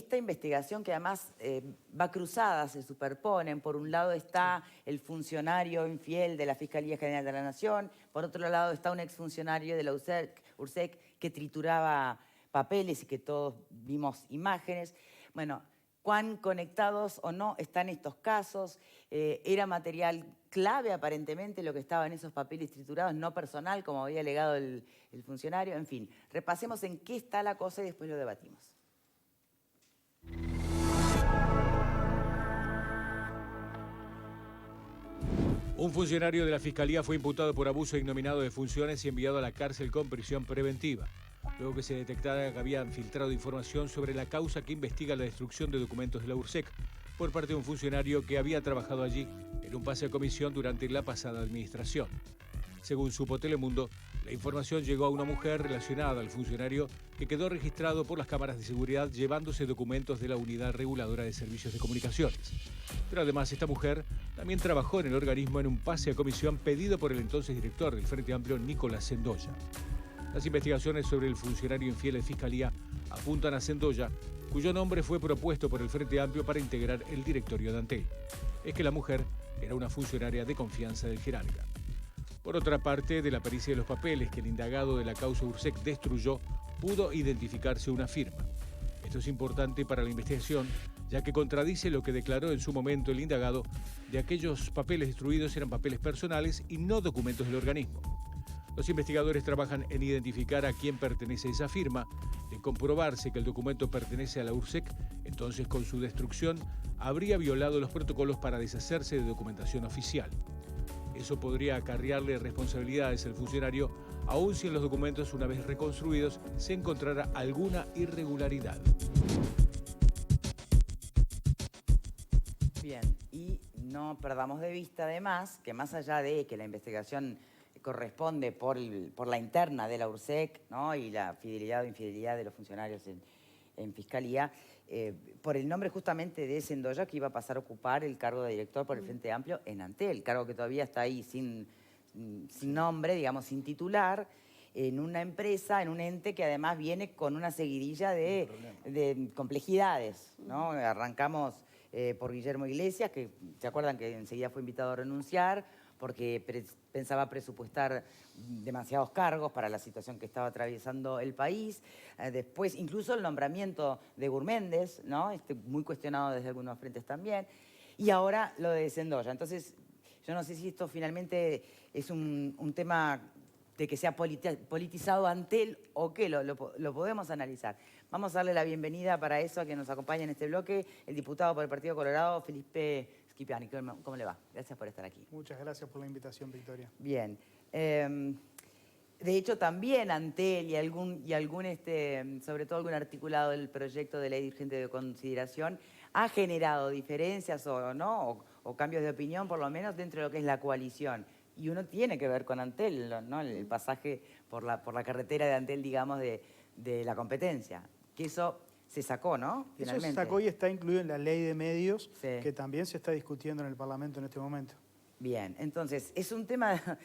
esta investigación que además va cruzada, se superponen. Por un lado está el funcionario infiel de la Fiscalía General de la Nación, por otro lado está un exfuncionario de la URSEC que trituraba papeles y que todos vimos imágenes. Bueno, cuán conectados o no están estos casos. Era material clave aparentemente lo que estaba en esos papeles triturados, no personal como había alegado el funcionario. En fin, repasemos en qué está la cosa y después lo debatimos. Un funcionario de la Fiscalía fue imputado por abuso ignominado de funciones y enviado a la cárcel con prisión preventiva, luego que se detectara que habían filtrado información sobre la causa que investiga la destrucción de documentos de la URSEC por parte de un funcionario que había trabajado allí en un pase a comisión durante la pasada administración. Según supo Telemundo, la información llegó a una mujer relacionada al funcionario que quedó registrado por las cámaras de seguridad llevándose documentos de la Unidad Reguladora de Servicios de Comunicaciones. Pero además esta mujer también trabajó en el organismo en un pase a comisión pedido por el entonces director del Frente Amplio, Nicolás Sendoya. Las investigaciones sobre el funcionario infiel de Fiscalía apuntan a Sendoya, cuyo nombre fue propuesto por el Frente Amplio para integrar el directorio de Antel. Es que la mujer era una funcionaria de confianza del jerarca. Por otra parte, de la pericia de los papeles que el indagado de la causa URSEC destruyó, pudo identificarse una firma. Esto es importante para la investigación, ya que contradice lo que declaró en su momento el indagado de aquellos papeles destruidos eran papeles personales y no documentos del organismo. Los investigadores trabajan en identificar a quién pertenece esa firma. De comprobarse que el documento pertenece a la URSEC, entonces con su destrucción habría violado los protocolos para deshacerse de documentación oficial. Eso podría acarrearle responsabilidades al funcionario, aun si en los documentos, una vez reconstruidos, se encontrara alguna irregularidad. Bien, y no perdamos de vista además que más allá de que la investigación corresponde por la interna de la URSEC, ¿no?, y la fidelidad o infidelidad de los funcionarios en Fiscalía, por el nombre justamente de Sendoya, que iba a pasar a ocupar el cargo de director por el Frente Amplio en Antel, cargo que todavía está ahí sin nombre, digamos, sin titular, en una empresa, en un ente que además viene con una seguidilla de complejidades, ¿no? Arrancamos por Guillermo Iglesias, que se acuerdan que enseguida fue invitado a renunciar porque pensaba presupuestar demasiados cargos para la situación que estaba atravesando el país. Después, incluso el nombramiento de Gurméndez, ¿no?, muy cuestionado desde algunos frentes también. Y ahora lo de Sendoya. Entonces, yo no sé si esto finalmente es un tema de que sea politizado Antel o qué, lo podemos analizar. Vamos a darle la bienvenida para eso a que nos acompañe en este bloque el diputado por el Partido Colorado, Felipe Schiapiani. ¿Cómo le va? Gracias por estar aquí. Muchas gracias por la invitación, Victoria. Bien. De hecho, también Antel y algún sobre todo algún articulado del proyecto de ley de urgente de consideración ha generado diferencias o cambios de opinión, por lo menos dentro de lo que es la coalición. Y uno tiene que ver con Antel, ¿no?, el pasaje por la carretera de Antel, digamos, de la competencia. Que eso se sacó, ¿no? Finalmente. Eso se sacó y está incluido en la ley de medios, sí, que también se está discutiendo en el Parlamento en este momento. Bien, entonces, ¿es un tema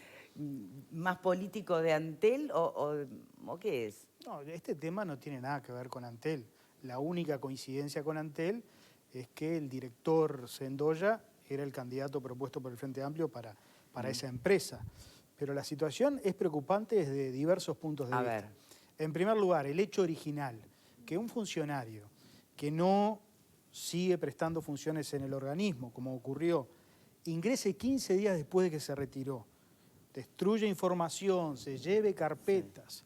más político de Antel o qué es? No, este tema no tiene nada que ver con Antel. La única coincidencia con Antel es que el director Sendoya era el candidato propuesto por el Frente Amplio para esa empresa. Pero la situación es preocupante desde diversos puntos de vista. A ver. En primer lugar, el hecho original, que un funcionario que no sigue prestando funciones en el organismo, como ocurrió, ingrese 15 días después de que se retiró, destruye información, se lleve carpetas,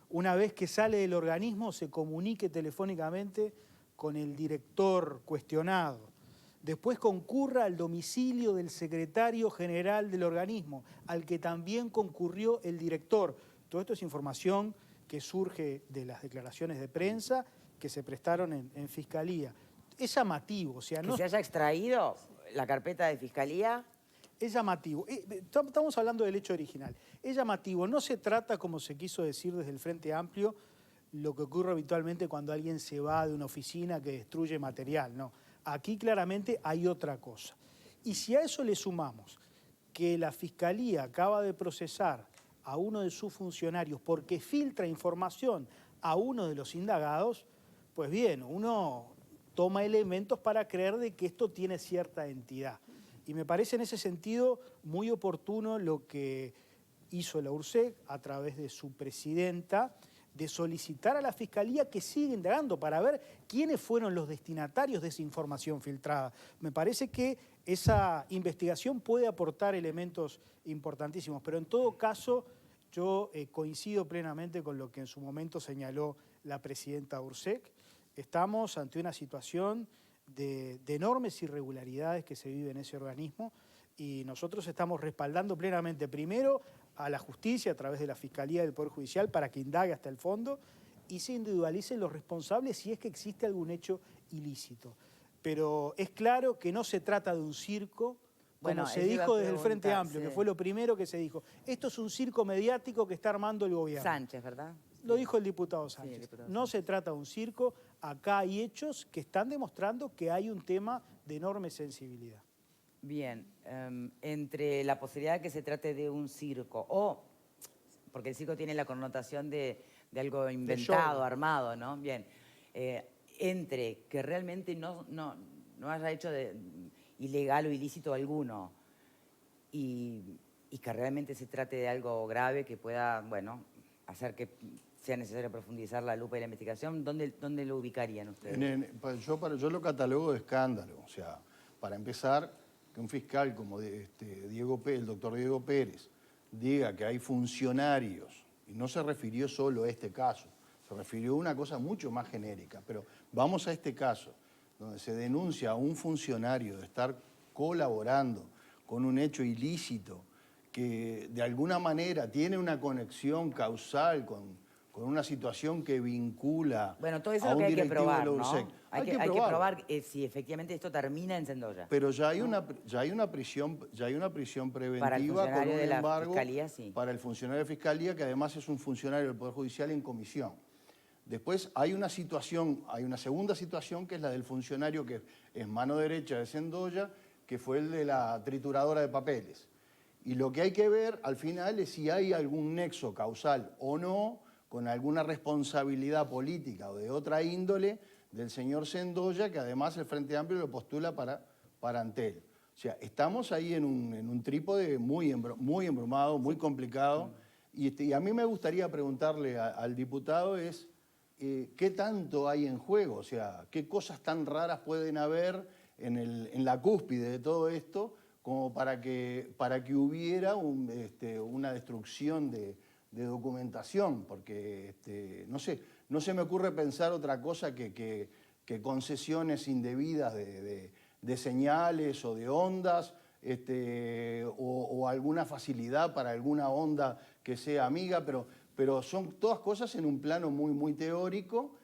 una vez que sale del organismo se comunique telefónicamente con el director cuestionado, después concurra al domicilio del secretario general del organismo, al que también concurrió el director. Todo esto es información que surge de las declaraciones de prensa que se prestaron en Fiscalía. Es llamativo, o sea, ¿Que se haya extraído la carpeta de Fiscalía? Es llamativo. Estamos hablando del hecho original. Es llamativo. No se trata, como se quiso decir desde el Frente Amplio, lo que ocurre habitualmente cuando alguien se va de una oficina que destruye material. No. Aquí claramente hay otra cosa. Y si a eso le sumamos que la Fiscalía acaba de procesar a uno de sus funcionarios porque filtra información a uno de los indagados, pues bien, uno toma elementos para creer de que esto tiene cierta entidad. Y me parece en ese sentido muy oportuno lo que hizo la URSEC a través de su presidenta, de solicitar a la Fiscalía que siga indagando para ver quiénes fueron los destinatarios de esa información filtrada. Me parece que esa investigación puede aportar elementos importantísimos, pero en todo caso yo coincido plenamente con lo que en su momento señaló la presidenta URSEC. Estamos ante una situación de enormes irregularidades que se vive en ese organismo y nosotros estamos respaldando plenamente primero a la justicia a través de la Fiscalía del Poder Judicial para que indague hasta el fondo y se individualicen los responsables si es que existe algún hecho ilícito. Pero es claro que no se trata de un circo, como se dijo desde el Frente Amplio, que fue lo primero que se dijo. Esto es un circo mediático que está armando el gobierno. Sánchez, ¿verdad? Lo dijo el diputado Sánchez. Sí, el diputado no se trata de un circo, acá hay hechos que están demostrando que hay un tema de enorme sensibilidad. Bien, entre la posibilidad de que se trate de un circo o, porque el circo tiene la connotación de algo inventado, armado, ¿no? Bien, entre que realmente no haya hecho de ilegal o ilícito alguno y que realmente se trate de algo grave que pueda, bueno, hacer que sea necesario profundizar la lupa y la investigación, ¿dónde lo ubicarían ustedes? Yo lo catalogo de escándalo. O sea, para empezar, que un fiscal como el doctor Diego Pérez diga que hay funcionarios, y no se refirió solo a este caso, se refirió a una cosa mucho más genérica, pero vamos a este caso, donde se denuncia a un funcionario de estar colaborando con un hecho ilícito que de alguna manera tiene una conexión causal con una situación que vincula bueno, todo eso a es lo un que hay que directivo probar, de la ¿no? URSEC. Hay que probar si efectivamente esto termina en Sendoya. Pero ya hay una prisión preventiva Para el con funcionario un de la embargo Fiscalía, sí. para el funcionario de Fiscalía, que además es un funcionario del Poder Judicial en comisión. Después hay una segunda situación que es la del funcionario que es mano derecha de Sendoya, que fue el de la trituradora de papeles. Y lo que hay que ver al final es si hay algún nexo causal o no con alguna responsabilidad política o de otra índole del señor Sendoya, que además el Frente Amplio lo postula para Antel. O sea, estamos ahí en un trípode muy embromado, muy complicado. Y a mí me gustaría preguntarle al diputado ¿qué tanto hay en juego? O sea, ¿qué cosas tan raras pueden haber en la cúspide de todo esto como para que hubiera una destrucción de documentación? Porque, no sé, no se me ocurre pensar otra cosa que concesiones indebidas de señales o de ondas, o alguna facilidad para alguna onda que sea amiga, pero son todas cosas en un plano muy teórico.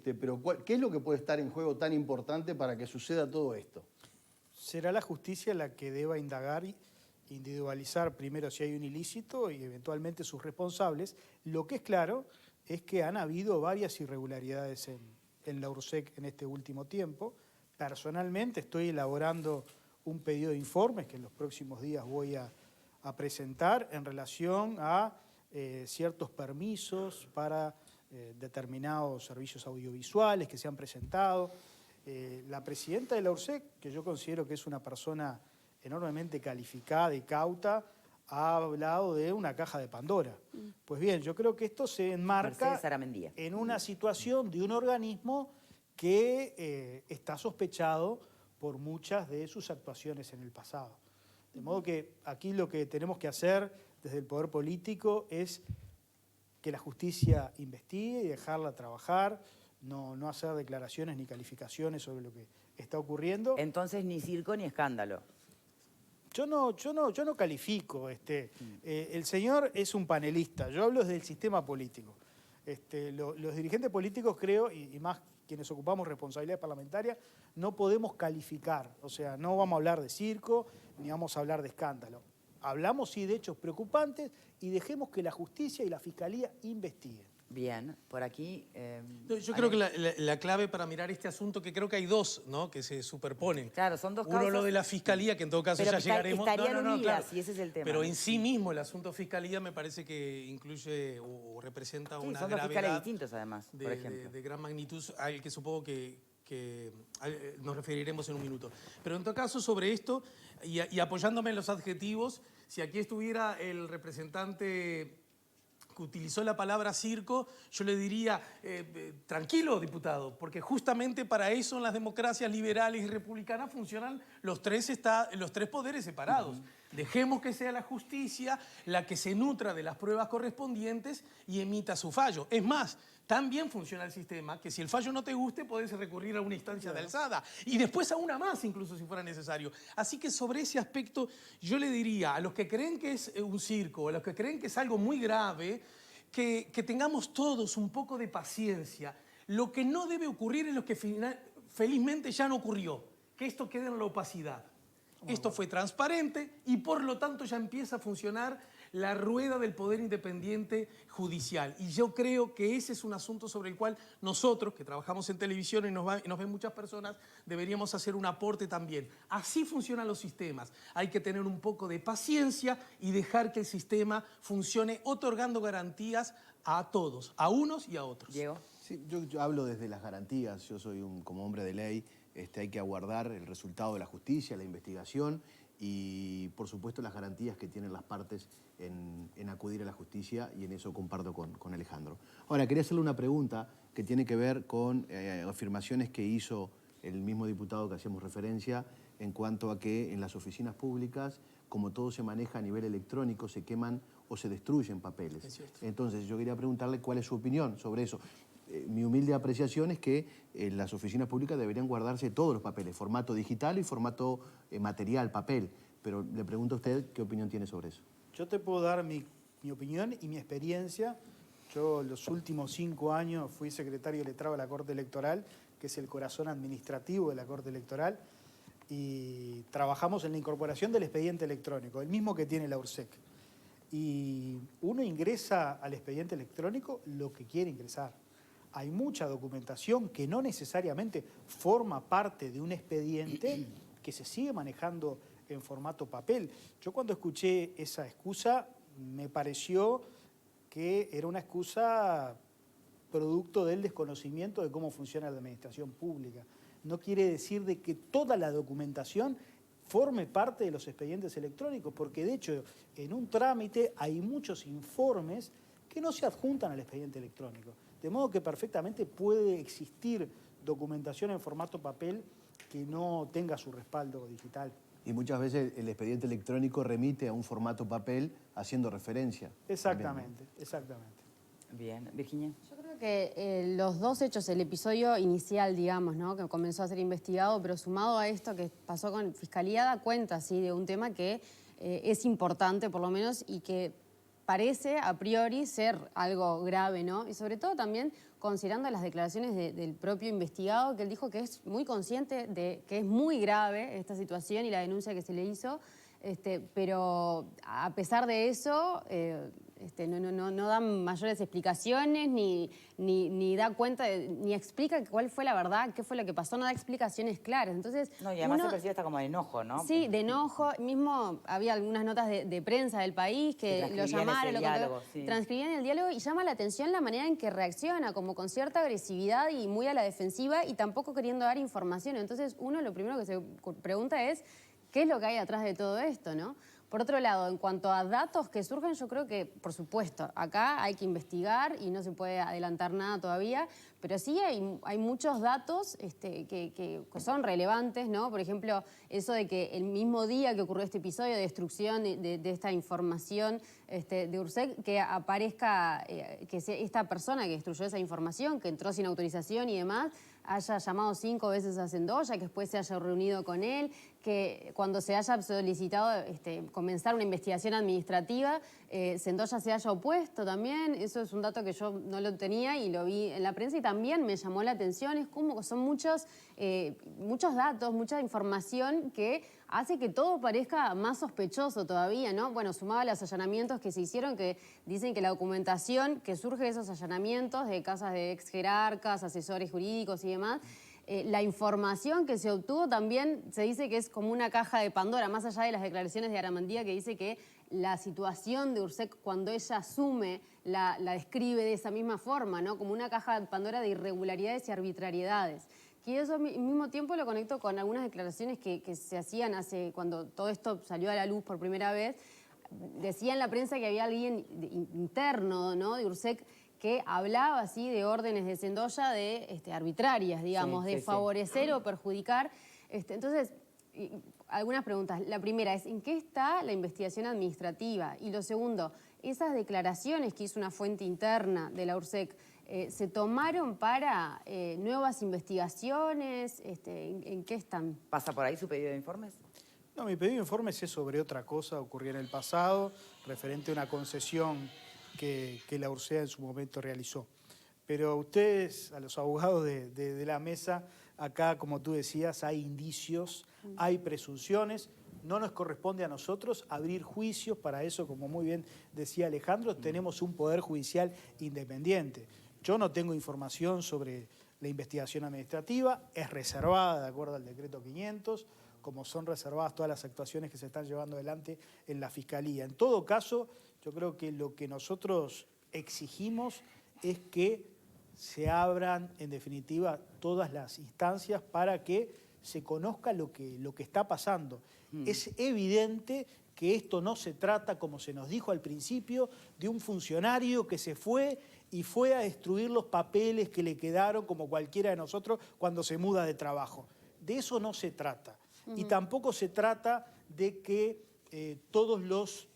Pero ¿qué es lo que puede estar en juego tan importante para que suceda todo esto? Será la justicia la que deba indagar y individualizar primero si hay un ilícito y eventualmente sus responsables. Lo que es claro es que han habido varias irregularidades en la URSEC en este último tiempo. Personalmente estoy elaborando un pedido de informes que en los próximos días voy a presentar en relación a ciertos permisos para determinados servicios audiovisuales que se han presentado. La presidenta de la URSEC, que yo considero que es una persona enormemente calificada y cauta, ha hablado de una caja de Pandora. Pues bien, yo creo que esto se enmarca en una situación de un organismo que está sospechado por muchas de sus actuaciones en el pasado. De modo que aquí lo que tenemos que hacer desde el poder político es que la justicia investigue y dejarla trabajar, no hacer declaraciones ni calificaciones sobre lo que está ocurriendo. Entonces ni circo ni escándalo. Yo no califico. El señor es un panelista, yo hablo desde el sistema político. Los dirigentes políticos, creo, y más quienes ocupamos responsabilidades parlamentarias, no podemos calificar. O sea, no vamos a hablar de circo ni vamos a hablar de escándalo. Hablamos, sí, de hechos preocupantes y dejemos que la justicia y la fiscalía investiguen. Bien, por aquí... Yo creo que la clave para mirar este asunto, que creo que hay dos, ¿no?, que se superponen. Claro, son dos Uno causas. lo de la fiscalía, que en todo caso ya llegaremos. Estarían unidas, y ese es el tema. Pero en sí mismo el asunto fiscalía me parece que incluye o representa una son dos gravedad fiscales distintos, además, por ejemplo. de gran magnitud, al que supongo que nos referiremos en un minuto. Pero en todo caso, sobre esto, y apoyándome en los adjetivos, si aquí estuviera el representante que utilizó la palabra circo, yo le diría, tranquilo, diputado, porque justamente para eso en las democracias liberales y republicanas funcionan los tres poderes separados. Dejemos que sea la justicia la que se nutra de las pruebas correspondientes y emita su fallo. Es más, tan bien funciona el sistema que si el fallo no te guste, podés recurrir a una instancia de alzada y después a una más, incluso si fuera necesario. Así que sobre ese aspecto yo le diría a los que creen que es un circo, a los que creen que es algo muy grave, que tengamos todos un poco de paciencia. Lo que no debe ocurrir es lo que felizmente ya no ocurrió, que esto quede en la opacidad. Esto fue transparente y por lo tanto ya empieza a funcionar la rueda del poder independiente judicial. Y yo creo que ese es un asunto sobre el cual nosotros, que trabajamos en televisión y nos ven muchas personas, deberíamos hacer un aporte también. Así funcionan los sistemas. Hay que tener un poco de paciencia y dejar que el sistema funcione otorgando garantías a todos, a unos y a otros. Diego. Sí, yo hablo desde las garantías. Yo soy como hombre de ley. Hay que aguardar el resultado de la justicia, la investigación y, por supuesto, las garantías que tienen las partes en acudir a la justicia, y en eso comparto con Alejandro. Ahora, quería hacerle una pregunta que tiene que ver con afirmaciones que hizo el mismo diputado que hacíamos referencia en cuanto a que en las oficinas públicas, como todo se maneja a nivel electrónico, se queman o se destruyen papeles. Es cierto. Entonces, yo quería preguntarle cuál es su opinión sobre eso. Mi humilde apreciación es que en las oficinas públicas deberían guardarse todos los papeles, formato digital y formato material, papel. Pero le pregunto a usted qué opinión tiene sobre eso. Yo te puedo dar mi opinión y mi experiencia. Yo los últimos 5 años fui secretario letrado de la Corte Electoral, que es el corazón administrativo de la Corte Electoral, y trabajamos en la incorporación del expediente electrónico, el mismo que tiene la URSEC. Y uno ingresa al expediente electrónico lo que quiere ingresar. Hay mucha documentación que no necesariamente forma parte de un expediente que se sigue manejando en formato papel. Yo cuando escuché esa excusa me pareció que era una excusa producto del desconocimiento de cómo funciona la administración pública. No quiere decir de que toda la documentación forme parte de los expedientes electrónicos, porque de hecho en un trámite hay muchos informes que no se adjuntan al expediente electrónico. De modo que perfectamente puede existir documentación en formato papel que no tenga su respaldo digital. Y muchas veces el expediente electrónico remite a un formato papel haciendo referencia. Exactamente, También, ¿no? exactamente. Bien. Virginia. Yo creo que los dos hechos, el episodio inicial, digamos, ¿no?, que comenzó a ser investigado, pero sumado a esto que pasó con Fiscalía, da cuenta, sí, de un tema que es importante, por lo menos, y que parece a priori ser algo grave, ¿no? Y sobre todo también considerando las declaraciones del propio investigado, que él dijo que es muy consciente de que es muy grave esta situación y la denuncia que se le hizo, pero a pesar de eso no dan mayores explicaciones ni da cuenta, ni explica cuál fue la verdad, qué fue lo que pasó, no da explicaciones claras. Entonces, No, y además se percibe hasta como de enojo, ¿no? Sí, de enojo. Mismo había algunas notas de prensa del país que lo llamaron, transcribían el diálogo, y llama la atención la manera en que reacciona, como con cierta agresividad y muy a la defensiva y tampoco queriendo dar información. Entonces, uno lo primero que se pregunta es ¿qué es lo que hay atrás de todo esto, no? Por otro lado, en cuanto a datos que surgen, yo creo que, por supuesto, acá hay que investigar y no se puede adelantar nada todavía, pero sí hay muchos datos que son relevantes, ¿no? Por ejemplo, eso de que el mismo día que ocurrió este episodio de destrucción de esta información de URSEC, que aparezca que esta persona que destruyó esa información, que entró sin autorización y demás, haya llamado 5 veces a Sendoya, que después se haya reunido con él, que cuando se haya solicitado comenzar una investigación administrativa, Sendoya se haya opuesto también. Eso es un dato que yo no lo tenía y lo vi en la prensa y también me llamó la atención. Es como son muchos datos, mucha información que hace que todo parezca más sospechoso todavía, ¿no? Bueno, sumado a los allanamientos que se hicieron, que dicen que la documentación que surge de esos allanamientos de casas de ex jerarcas, asesores jurídicos y demás, la información que se obtuvo también se dice que es como una caja de Pandora, más allá de las declaraciones de Aramantía, que dice que la situación de URSEC, cuando ella asume, la describe de esa misma forma, ¿no? Como una caja de Pandora de irregularidades y arbitrariedades, Y eso al mismo tiempo lo conecto con algunas declaraciones que se hacían cuando todo esto salió a la luz por primera vez. Decía en la prensa que había alguien interno, ¿no?, de URSEC que hablaba así de órdenes de Sendoya arbitrarias, digamos, de favorecer o perjudicar. Entonces, algunas preguntas. La primera es, ¿en qué está la investigación administrativa? Y lo segundo, esas declaraciones que hizo una fuente interna de la URSEC, ¿se tomaron para nuevas investigaciones? ¿En qué están? ¿Pasa por ahí su pedido de informes? No, mi pedido de informes es sobre otra cosa, ocurrió en el pasado, referente a una concesión que la URSEA en su momento realizó. Pero a ustedes, a los abogados de la mesa, acá, como tú decías, hay indicios, hay presunciones. No nos corresponde a nosotros abrir juicios. Para eso, como muy bien decía Alejandro, tenemos un poder judicial independiente. Yo no tengo información sobre la investigación administrativa, es reservada de acuerdo al decreto 500, como son reservadas todas las actuaciones que se están llevando adelante en la Fiscalía. En todo caso, yo creo que lo que nosotros exigimos es que se abran, en definitiva, todas las instancias para que se conozca lo que está pasando. Es evidente que esto no se trata, como se nos dijo al principio, de un funcionario que se fue y fue a destruir los papeles que le quedaron, como cualquiera de nosotros, cuando se muda de trabajo. De eso no se trata. Y tampoco se trata de que todos los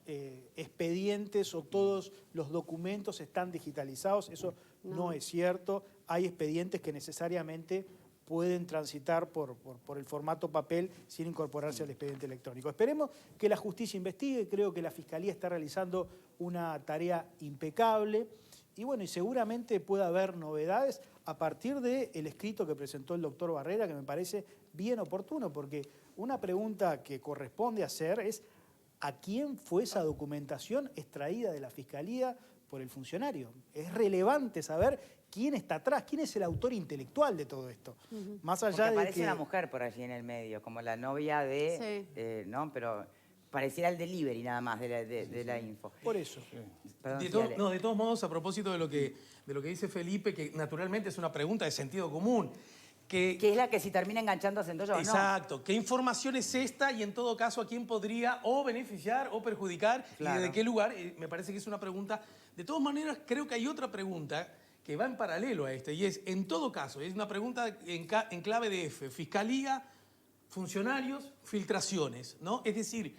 expedientes o todos los documentos están digitalizados. Eso no es cierto. Hay expedientes que necesariamente pueden transitar por el formato papel sin incorporarse al expediente electrónico. Esperemos que la justicia investigue. Creo que la Fiscalía está realizando una tarea impecable. Y bueno, y seguramente pueda haber novedades a partir del escrito que presentó el doctor Barrera, que me parece bien oportuno, porque una pregunta que corresponde hacer es ¿a quién fue esa documentación extraída de la Fiscalía por el funcionario? Es relevante saber quién está atrás, quién es el autor intelectual de todo esto. Más allá porque de aparece que una mujer por allí en el medio, como la novia de... ¿no? Pero pareciera el delivery nada más de la info. Por eso. Perdón, De todos modos, a propósito de lo que dice Felipe, que naturalmente es una pregunta de sentido común. Que es la que si termina enganchando a Sendoya o no. Exacto. ¿Qué información es esta y en todo caso a quién podría o beneficiar o perjudicar y desde qué lugar? Me parece que es una pregunta. De todas maneras, creo que hay otra pregunta que va en paralelo a esta y es, en todo caso, es una pregunta en clave de F. Fiscalía, funcionarios, filtraciones, ¿no? Es decir,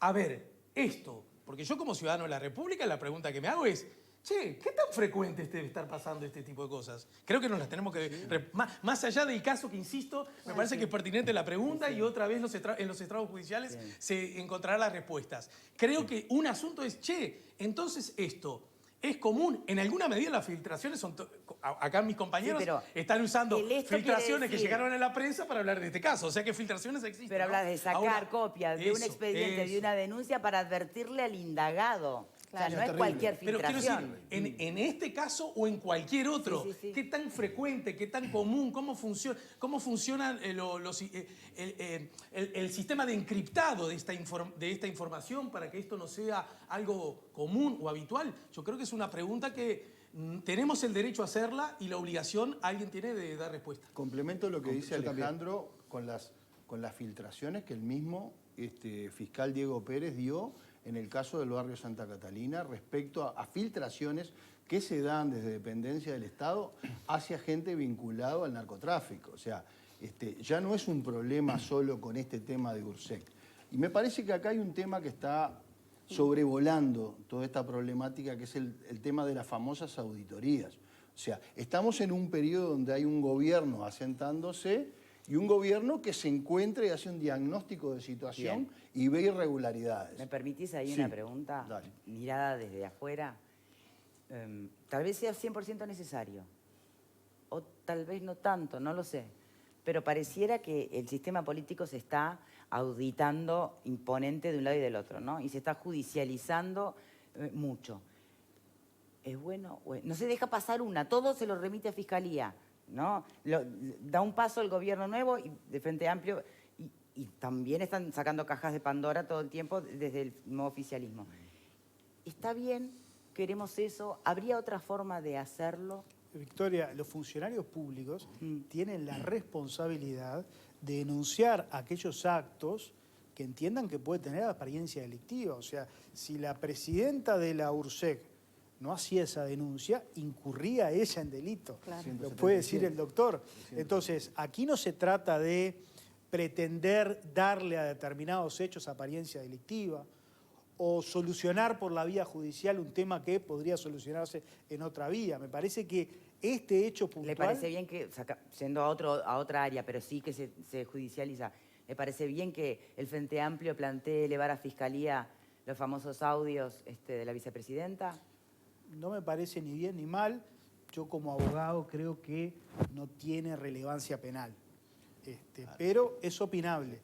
a ver, esto, porque yo como ciudadano de la República la pregunta que me hago es, che, ¿qué tan frecuente debe estar pasando este tipo de cosas? Creo que nos las tenemos que... Más allá del caso que, insisto, me parece que es pertinente la pregunta y otra vez en los estrados judiciales se encontrarán las respuestas. Creo que un asunto es, che, entonces esto es común. En alguna medida las filtraciones son... Acá mis compañeros están usando filtraciones que llegaron a la prensa para hablar de este caso. O sea que filtraciones existen. Pero hablas de sacar ahora, copias de un expediente, de una denuncia para advertirle al indagado. Claro. O sea, no es cualquier filtración. Pero quiero decir, en este caso o en cualquier otro, ¿qué tan frecuente, qué tan común, cómo funciona el sistema de encriptado de esta información para que esto no sea algo común o habitual? Yo creo que es una pregunta que tenemos el derecho a hacerla y la obligación alguien tiene de dar respuesta. Complemento lo que dice Alejandro con las filtraciones que el mismo fiscal Diego Pérez dio en el caso del barrio Santa Catalina respecto a filtraciones que se dan desde dependencia del Estado hacia gente vinculado al narcotráfico. O sea, ya no es un problema solo con este tema de URSEC. Y me parece que acá hay un tema que está sobrevolando toda esta problemática, que es el tema de las famosas auditorías. O sea, estamos en un periodo donde hay un gobierno asentándose y un gobierno que se encuentra y hace un diagnóstico de situación y ve irregularidades. ¿Me permitís ahí una pregunta? Dale. Mirada desde afuera. Tal vez sea 100% necesario. O tal vez no tanto, no lo sé. Pero pareciera que el sistema político se está auditando imponente de un lado y del otro, ¿no? Y se está judicializando mucho. ¿Es bueno? No se deja pasar una, todo se lo remite a Fiscalía, ¿no? Da un paso el gobierno nuevo y de Frente Amplio y también están sacando cajas de Pandora todo el tiempo desde el nuevo oficialismo. ¿Está bien? ¿Queremos eso? ¿Habría otra forma de hacerlo? Victoria, los funcionarios públicos tienen la responsabilidad de denunciar aquellos actos que entiendan que puede tener apariencia delictiva. O sea, si la presidenta de la URSEC no hacía esa denuncia, incurría ella en delito. Claro. Lo puede decir el doctor. Entonces, aquí no se trata de pretender darle a determinados hechos apariencia delictiva o solucionar por la vía judicial un tema que podría solucionarse en otra vía. Me parece que este hecho puntual... ¿Le parece bien que, yendo a otra área, pero sí que se judicializa, ¿le parece bien que el Frente Amplio plantee elevar a Fiscalía los famosos audios de la vicepresidenta? No me parece ni bien ni mal. Yo como abogado creo que no tiene relevancia penal. Pero es opinable.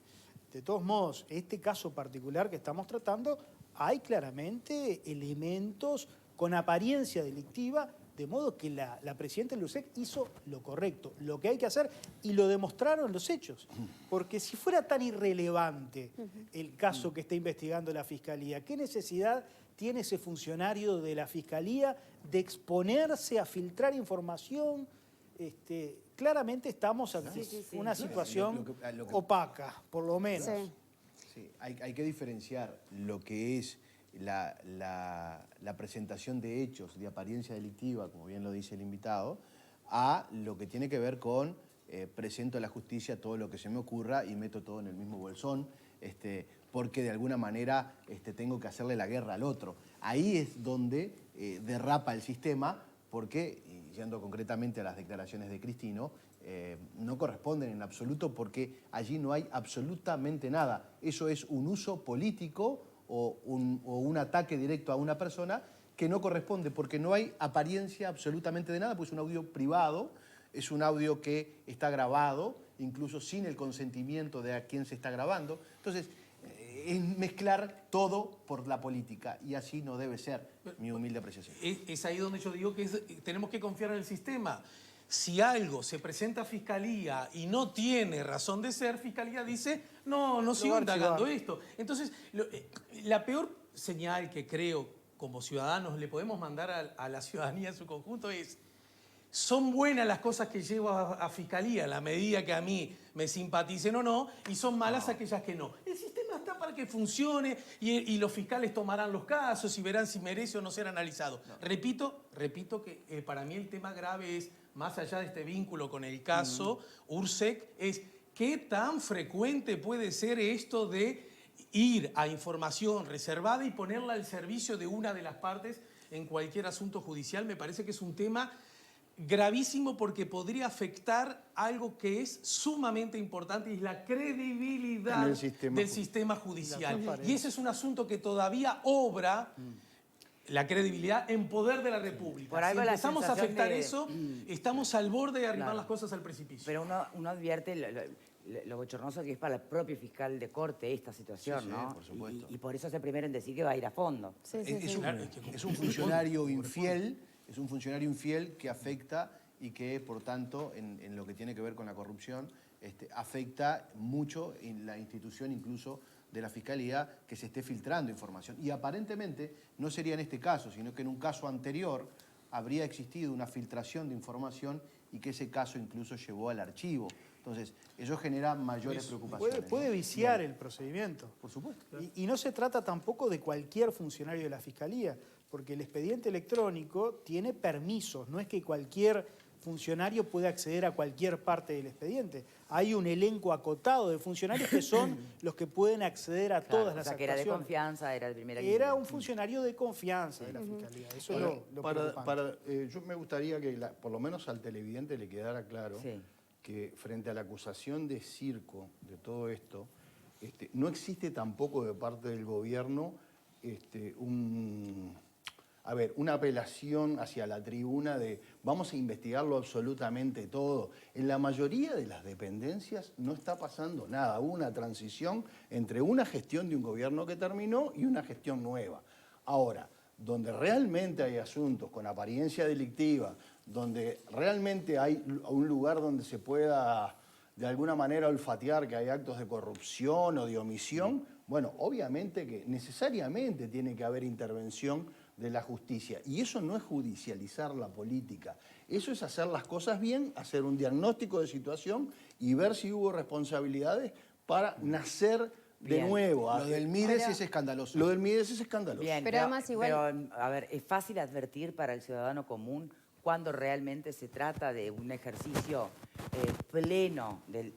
De todos modos, este caso particular que estamos tratando, hay claramente elementos con apariencia delictiva, de modo que la presidenta del URSEC hizo lo correcto, lo que hay que hacer, y lo demostraron los hechos. Porque si fuera tan irrelevante el caso que está investigando la Fiscalía, ¿qué necesidad tiene ese funcionario de la Fiscalía de exponerse a filtrar información? Claramente estamos ante una situación opaca, por lo menos. Sí. Sí, hay que diferenciar lo que es la presentación de hechos de apariencia delictiva, como bien lo dice el invitado, a lo que tiene que ver con presento a la justicia todo lo que se me ocurra y meto todo en el mismo bolsón, porque de alguna manera tengo que hacerle la guerra al otro. Ahí es donde derrapa el sistema, porque, y yendo concretamente a las declaraciones de Cristino, no corresponden en absoluto porque allí no hay absolutamente nada. Eso es un uso político o un ataque directo a una persona que no corresponde porque no hay apariencia absolutamente de nada, pues es un audio privado, es un audio que está grabado, incluso sin el consentimiento de a quien se está grabando. Entonces, es mezclar todo por la política y así no debe ser, mi humilde apreciación. Es ahí donde yo digo que tenemos que confiar en el sistema. Si algo se presenta a Fiscalía y no tiene razón de ser, Fiscalía dice, no sigo indagando esto. Entonces, la peor señal que creo como ciudadanos le podemos mandar a la ciudadanía en su conjunto es: son buenas las cosas que llevo a Fiscalía, en la medida que a mí me simpaticen o no, y son malas aquellas que no. El sistema está para que funcione y los fiscales tomarán los casos y verán si merece o no ser analizado. Repito que para mí el tema grave es, más allá de este vínculo con el caso URSEC, es qué tan frecuente puede ser esto de ir a información reservada y ponerla al servicio de una de las partes en cualquier asunto judicial. Me parece que es un tema gravísimo porque podría afectar algo que es sumamente importante y es la credibilidad del sistema judicial. Y ese es un asunto que todavía obra la credibilidad en poder de la República. Por algo si la empezamos a sensación afectar de... eso, estamos al borde de arribar las cosas al precipicio. Pero uno advierte lo bochornoso que es para el propio fiscal de corte esta situación, ¿no? Por supuesto. Y por eso es el primero en decir que va a ir a fondo. Es un funcionario infiel, es un funcionario infiel que afecta y que, por tanto, en lo que tiene que ver con la corrupción, afecta mucho en la institución incluso de la Fiscalía que se esté filtrando información. Y aparentemente no sería en este caso, sino que en un caso anterior habría existido una filtración de información y que ese caso incluso llevó al archivo. Entonces, eso genera mayores preocupaciones. Puede viciar el procedimiento. Por supuesto. Y no se trata tampoco de cualquier funcionario de la Fiscalía, porque el expediente electrónico tiene permisos, no es que cualquier funcionario puede acceder a cualquier parte del expediente. Hay un elenco acotado de funcionarios que son los que pueden acceder a todas las actuaciones. Que era de confianza, era de primera línea. Era un funcionario de confianza de la Fiscalía. Eso es lo preocupante. Yo me gustaría que por lo menos al televidente le quedara claro que frente a la acusación de circo de todo esto, no existe tampoco de parte del gobierno una apelación hacia la tribuna de vamos a investigarlo absolutamente todo. En la mayoría de las dependencias no está pasando nada. Hubo una transición entre una gestión de un gobierno que terminó y una gestión nueva. Ahora, donde realmente hay asuntos con apariencia delictiva, donde realmente hay un lugar donde se pueda de alguna manera olfatear que hay actos de corrupción o de omisión, bueno, obviamente que necesariamente tiene que haber intervención de la justicia. Y eso no es judicializar la política. Eso es hacer las cosas bien, hacer un diagnóstico de situación y ver si hubo responsabilidades para nacer de nuevo. Lo del Mides es escandaloso. Lo del Mides es escandaloso. Bien, Pero además igual- pero, a ver, es fácil advertir para el ciudadano común cuando realmente se trata de un ejercicio pleno del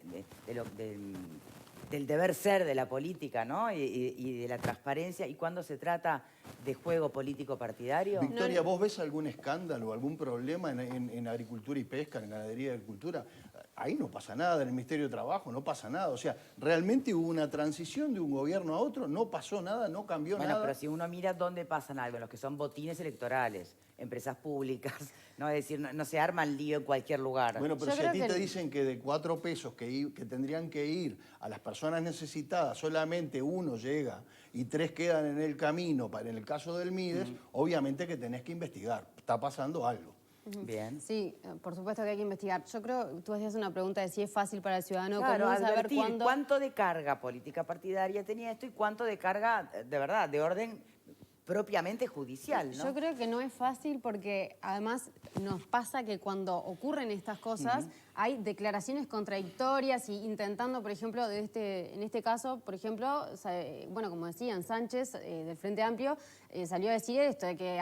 deber ser de la política, ¿no? Y de la transparencia, y cuando se trata de juego político partidario. Victoria, ¿vos ves algún escándalo, algún problema en agricultura y pesca, en ganadería y agricultura? Ahí no pasa nada, en el Ministerio de Trabajo no pasa nada. O sea, realmente hubo una transición de un gobierno a otro, no pasó nada, no cambió nada. Bueno, pero si uno mira dónde pasan algo, en los que son botines electorales, empresas públicas, ¿no? Es decir, no se arma el lío en cualquier lugar. Bueno, pero Yo si a creo ti que te dicen que de 4 pesos que tendrían que ir a las personas necesitadas, solamente 1 llega y 3 quedan en el camino, en el caso del Mides, obviamente que tenés que investigar. Está pasando algo. Bien. Sí, por supuesto que hay que investigar. Yo creo, tú hacías una pregunta de si es fácil para el ciudadano Claro, común saber advertir cuándo... cuánto de carga política partidaria tenía esto y cuánto de carga, de verdad, de orden propiamente judicial, ¿no? Yo creo que no es fácil porque además nos pasa que cuando ocurren estas cosas hay declaraciones contradictorias y intentando, por ejemplo, en este caso, por ejemplo, bueno, como decían, Sánchez del Frente Amplio salió a decir esto, de que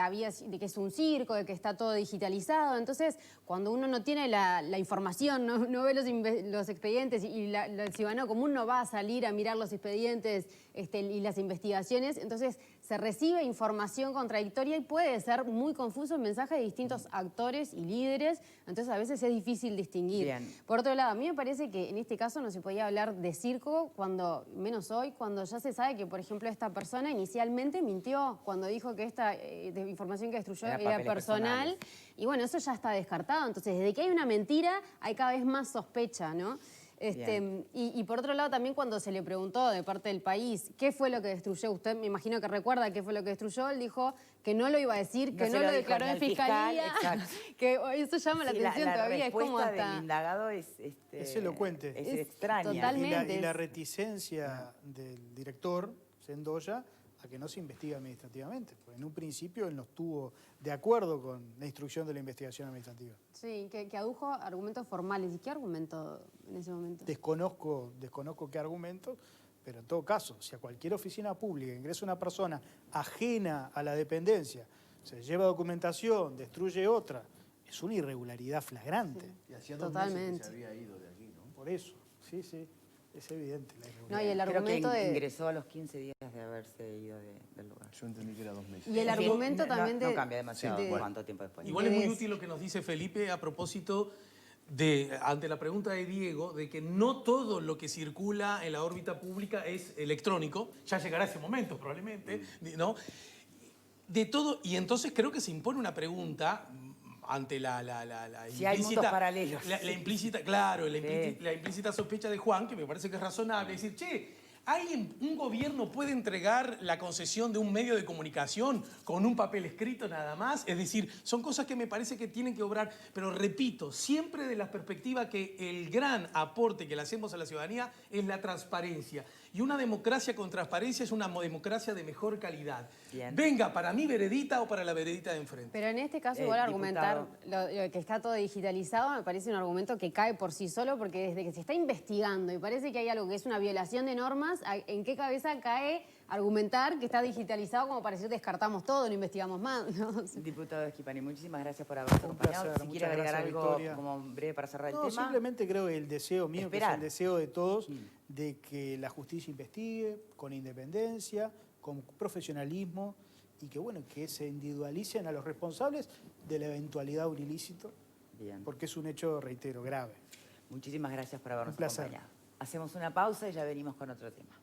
es un circo, de que está todo digitalizado. Entonces, cuando uno no tiene la información, no ve los expedientes y el ciudadano común no va a salir a mirar los expedientes y las investigaciones, entonces se recibe información contradictoria y puede ser muy confuso el mensaje de distintos actores y líderes, entonces a veces es difícil distinguir. Bien. Por otro lado, a mí me parece que en este caso no se podía hablar de circo, menos hoy, cuando ya se sabe que, por ejemplo, esta persona inicialmente mintió, cuando dijo que esta información que destruyó Era era papeles personal, personales. y bueno, eso ya está descartado, entonces desde que hay una mentira hay cada vez más sospecha, ¿no? Y por otro lado también cuando se le preguntó de parte del país qué fue lo que destruyó, usted me imagino que recuerda qué fue lo que destruyó, él dijo que no lo iba a decir, que se no lo dijo declaró ni en al fiscal, fiscalía, exacto. que eso llama la Sí, atención todavía, es como respuesta hasta... del indagado es elocuente. Es Es extraña. totalmente. Y la reticencia del director Sendoya a que no se investigue administrativamente. Porque en un principio él no estuvo de acuerdo con la instrucción de la investigación administrativa. Sí, que adujo argumentos formales. ¿Y qué argumento en ese momento? Desconozco qué argumentos, pero en todo caso, si a cualquier oficina pública ingresa una persona ajena a la dependencia, se lleva documentación, destruye otra, es una irregularidad flagrante. Y hacía 2 meses que Totalmente. se había ido de aquí, ¿no? Por eso, sí, es evidente la irregularidad. No, y el Creo que argumento de... ingresó a los 15 días de haberse ido del lugar. Yo entendí que era 2 meses. Y el argumento No- también de... No cambia demasiado de- cuánto tiempo después. Igual es muy Debes. útil lo que nos dice Felipe a propósito ante la pregunta de Diego, de que no todo lo que circula en la órbita pública es electrónico, ya llegará ese momento probablemente, ¿no? De todo, y entonces creo que se impone una pregunta ante la Si hay mundos paralelos. La implícita, claro, Sí. la implícita sospecha de Juan, que me parece que es razonable, decir, che, un gobierno puede entregar la concesión de un medio de comunicación con un papel escrito nada más? Es decir, son cosas que me parece que tienen que obrar, pero repito, siempre de la perspectiva que el gran aporte que le hacemos a la ciudadanía es la transparencia. Y una democracia con transparencia es una democracia de mejor calidad. Bien. Venga, para mi veredita o para la veredita de enfrente. Pero en este caso igual argumentar lo que está todo digitalizado me parece un argumento que cae por sí solo porque desde que se está investigando y parece que hay algo que es una violación de normas, ¿en qué cabeza cae argumentar que está digitalizado como para decir descartamos todo, no investigamos más? ¿No? Diputado Schifani, muchísimas gracias por habernos Un acompañado. placer, Si muchas quiere agregar gracias, algo Victoria. como breve para cerrar el No, tema. simplemente creo que el deseo mío, que es Esperar. el deseo de todos, de que la justicia investigue con independencia, con profesionalismo y que, bueno, que se individualicen a los responsables de la eventualidad de un ilícito, Bien. porque es un hecho, reitero, grave. Muchísimas gracias por habernos Un placer. acompañado. Hacemos una pausa y ya venimos con otro tema.